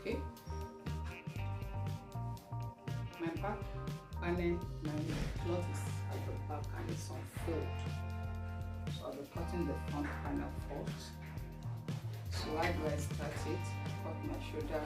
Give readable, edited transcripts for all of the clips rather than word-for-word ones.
Okay, my back panel, my cloth is at the back and it's on fold, so I'll be cutting the front panel first. So how do I start it? Cut my shoulder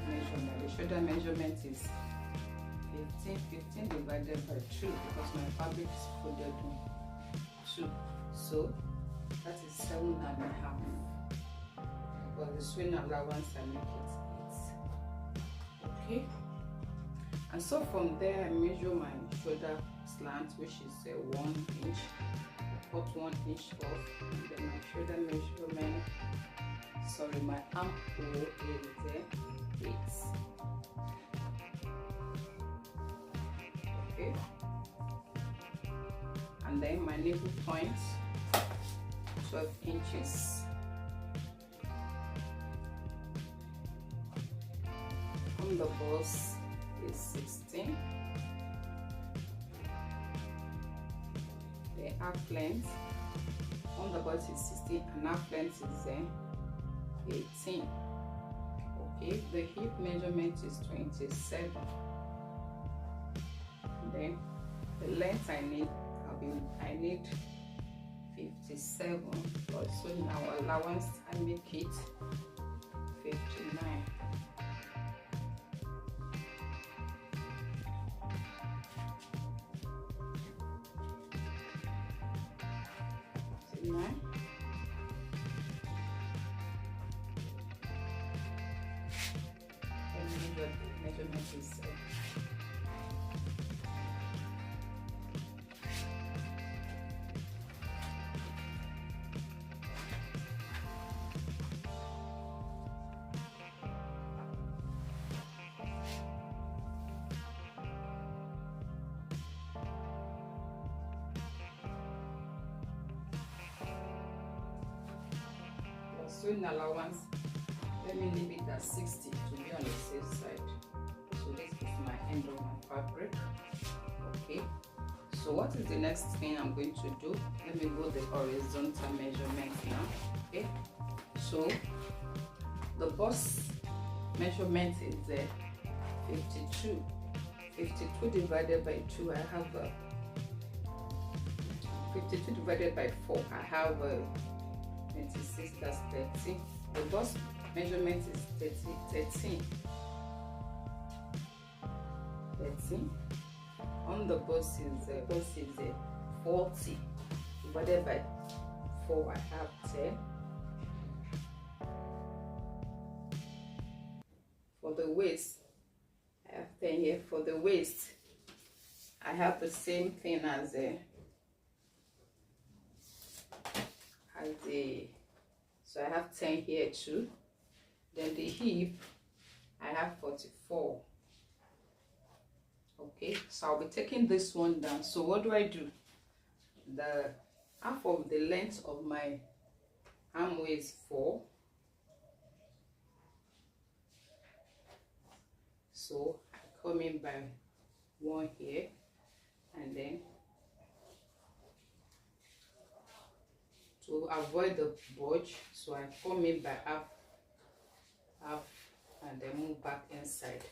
measurement. The shoulder measurement is 15 divided by 2 because my fabric is folded on 2, so that is 7.5. But the sewing allowance I make it 8. Okay, and so from there I measure my shoulder slant, which is 1 inch. Cut 1 inch off, and then my shoulder measurement. Sorry, my armhole is 8. Okay, and then my nipple point 12 inches. On the bust is 16. The half length on the bust is 16 and half length is 18. Okay, the hip measurement is 27. Then the length I need, I need 57, but so in our allowance I make it 59. Measurement is sewing allowance. Let me leave it at 60 to be on the safe side. So this is my end of my fabric. Okay, so what is the next thing I'm going to do? Let me go the horizontal measurement now. Okay, so the bust measurement is 52. 52 divided by 2, I have 52 divided by 4, I have 26, that's 30. The bust measurement is 13. On the bust is 40 divided by 4, I have 10. For the waist, I have 10 here. For the waist, I have the same thing as so I have 10 here too. Then the hip, I have 44. Okay, so I'll be taking this one down. So what do? The half of the length of my arm is 4. So I come in by 1 here, and then to avoid the bulge, so I come in by half, and then move back inside.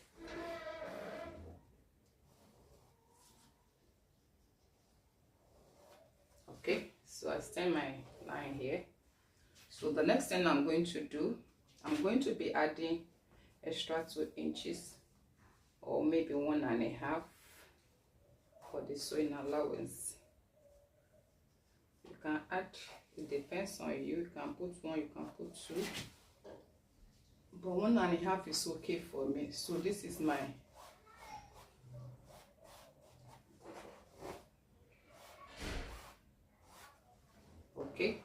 Okay, so I stand my line here. So the next thing I'm going to do, I'm going to be adding extra 2 inches or maybe 1.5 for the sewing allowance. You can add, it depends on you. You can put 1, you can put 2, but 1.5 is okay for me. So this is my okay.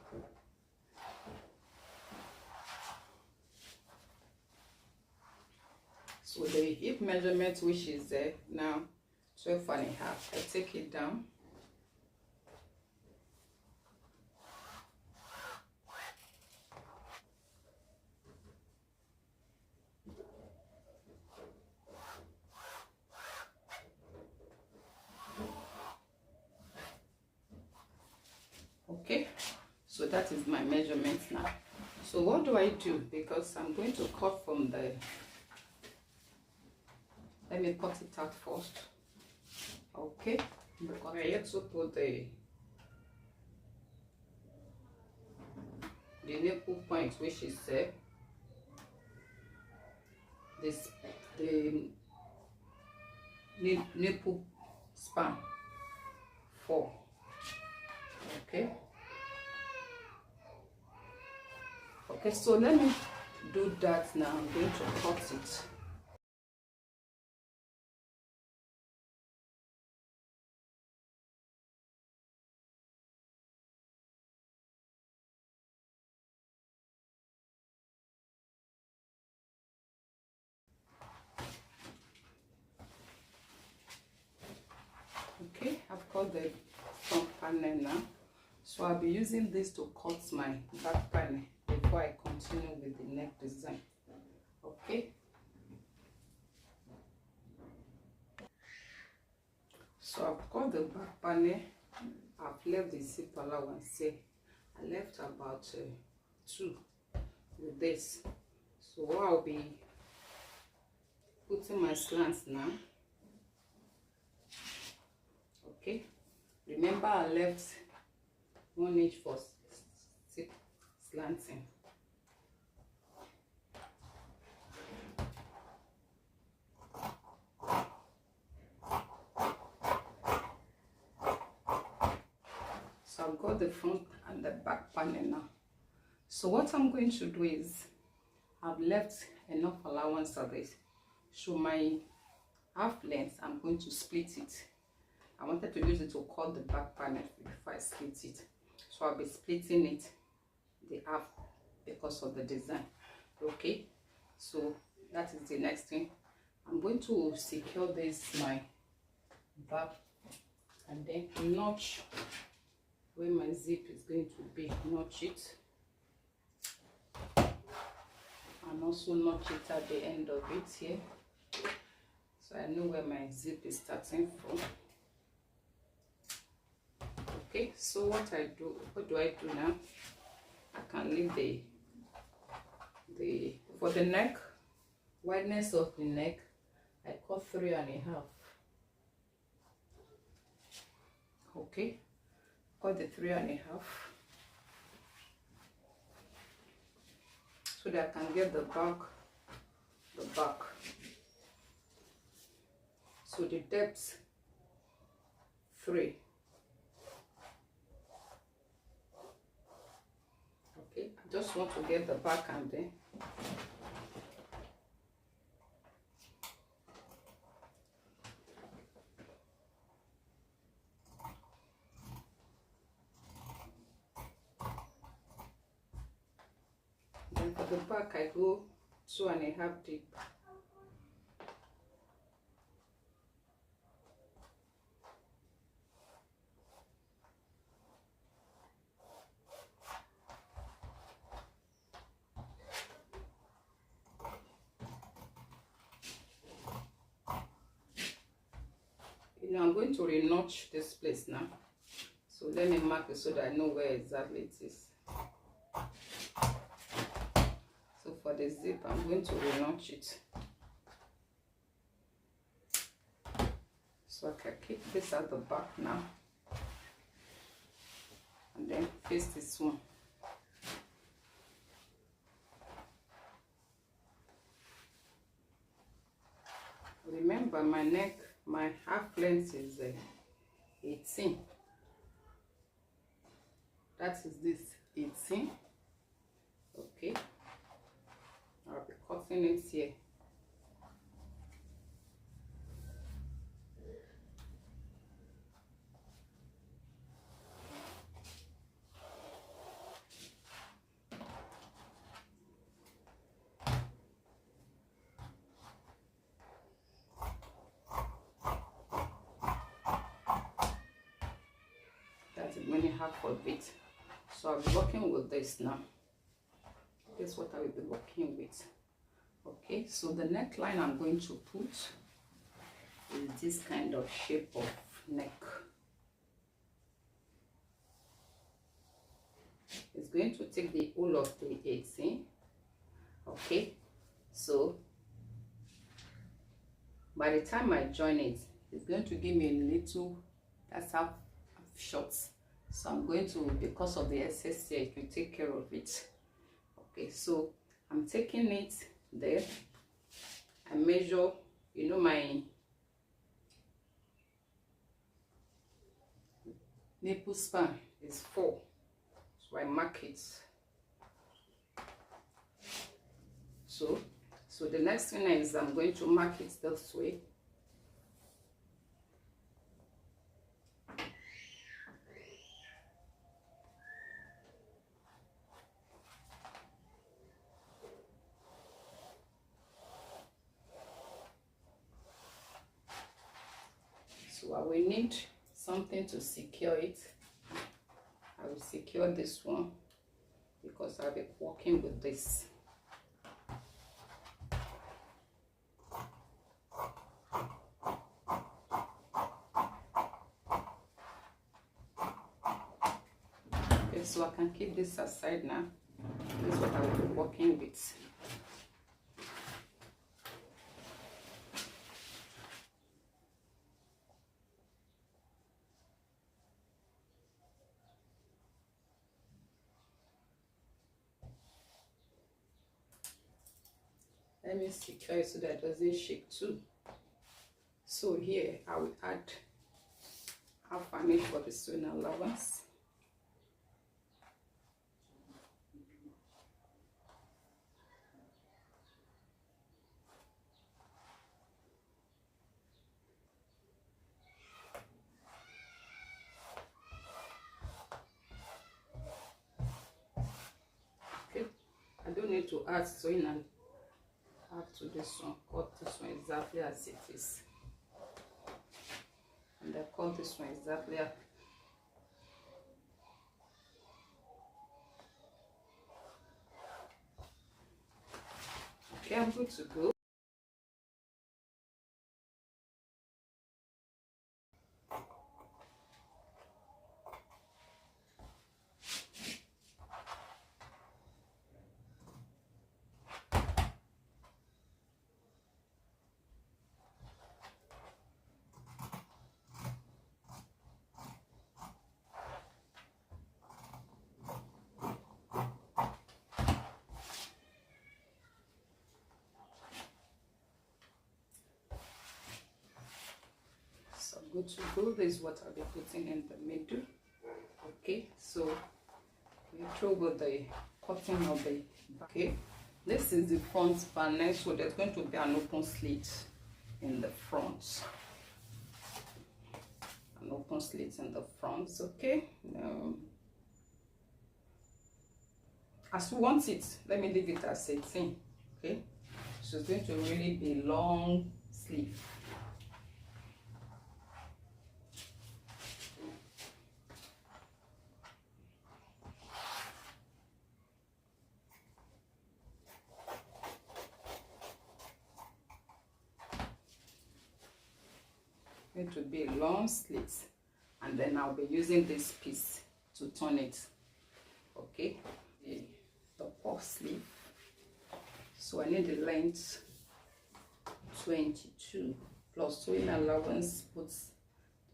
So the hip measurement, which is now 12.5, I take it down. Okay, so that is my measurement now. So what do I do? Because I'm going to cut from the let me cut it out first. Okay, because I yet to put the nipple point, which is this the nipple span 4. Okay, so let me do that now. I'm going to cut it. Okay, I've cut the front panel now, so I'll be using this to cut my back panel before I continue with the neck design. Okay, so I've cut the back panel. I've left the zip allowance here. I left about 2 with this. So I'll be putting my slants now. Okay, remember I left 1 inch for slanting. So I've got the front and the back panel now. So what I'm going to do is I've left enough allowance of it. So my half length, I'm going to split it. I wanted to use it to cut the back panel before I split it. So I'll be splitting it the half because of the design. Okay, so that is the next thing. I'm going to secure this my back and then notch where my zip is going to be. Notch it and also notch it at the end of it here, so I know where my zip is starting from. Okay, so what do I do now? I can leave the for the neck, wideness of the neck, I cut 3.5. Okay, cut the 3.5 so that I can get the back. So the depth 3. Okay, I just want to get the back and then for the back I go 2.5 deep. You know, I'm going to re-notch this place now. So let me mark it so that I know where exactly it is. So for the zip, I'm going to re-notch it. So I can keep this at the back now. And then face this one. Remember my neck, my half length is 18. That is this 18. Okay, I'll be cutting it here. That's the many half of it. So I'll be working with this now. This is what I will be working with. Okay, so the neckline I'm going to put is this kind of shape of neck. It's going to take the whole of the 18. Okay, so By the time I join it, it's going to give me a little, that's how short. So I'm going to, because of the excess here, it will take care of it. Okay, so I'm taking it there. I measure, you know, my nipple span is 4, so I mark it. So the next thing is I'm going to mark it this way. So I will need something to secure it. I will secure this one because I'll be working with this. Okay, so I can keep this aside now. This is what I will be working with. Let me secure it so that it doesn't shake too. So here I will add half an inch for the sewing allowance. Okay, I don't need to add sewing and add to this one. Cut this one exactly as it is. And I cut this one exactly as okay, I'm good to go. So I'm good to go. This is what I'll be putting in the middle. Okay, so we throw with the cutting of the back. Okay, this is the front panel, so there's going to be an open slit in the front. An open slit in the front. Okay, as you want it, let me leave it as 18. Okay, so it's going to really be long sleeve. Going to be a long slit, and then I'll be using this piece to turn it. Okay, the puff sleeve, so I need the length 22 plus sewing allowance puts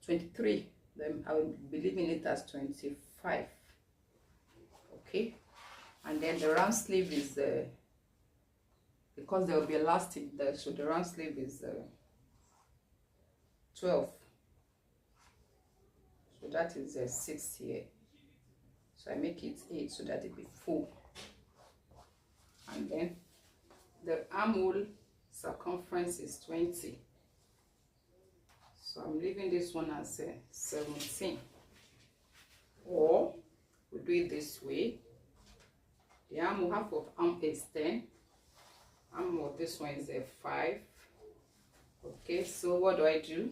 23, then I will be leaving it as 25. Okay, and then the round sleeve is because there will be elastic there, so the round sleeve is 12, so that is 6 here, so I make it 8 so that it be full. And then the armhole circumference is 20, so I'm leaving this one as 17. Or we do it this way: the armhole, half of arm is 10, armhole, this one is 5. Okay, so what do I do?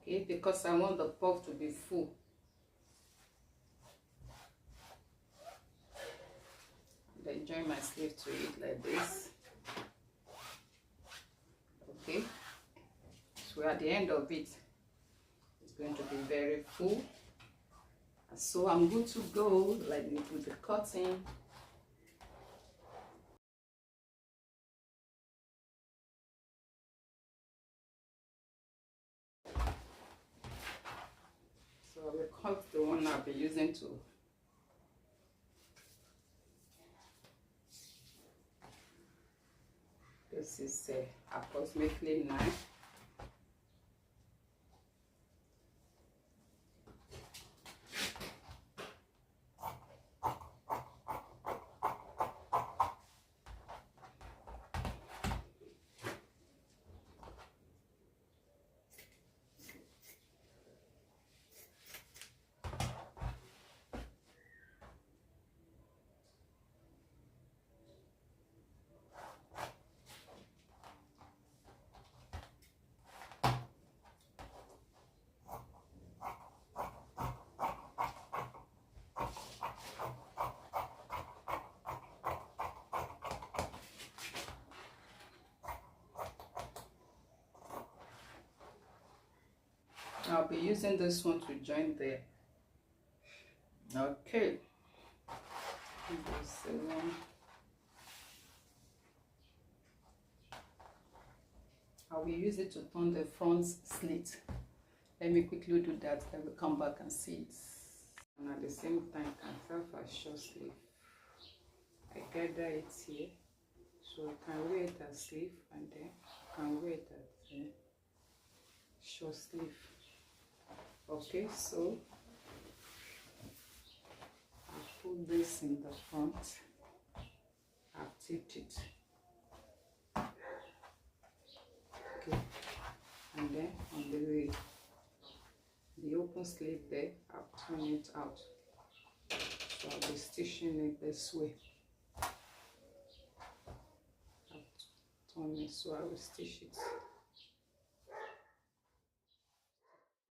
Okay, because I want the puff to be full. Then join my sleeve to it like this. Okay, so at the end of it, it's going to be very full. So I'm good to go. Let me put the cotton. So I will cut the one I'll be using to. This is approximately 9. I'll be using this one to join there. Okay. This one. I will use it to turn the front slit. Let me quickly do that. I will come back and see it. And at the same time, can serve as short sleeve. I gather it here, so I can wear it as sleeve, and then I can wear it as short sleeve. Okay, so I'll put this in the front. I've tipped it. Okay, and then on the open sleeve there, I'll turn it out. So I'll be stitching it this way. I'll turn it, so I will stitch it.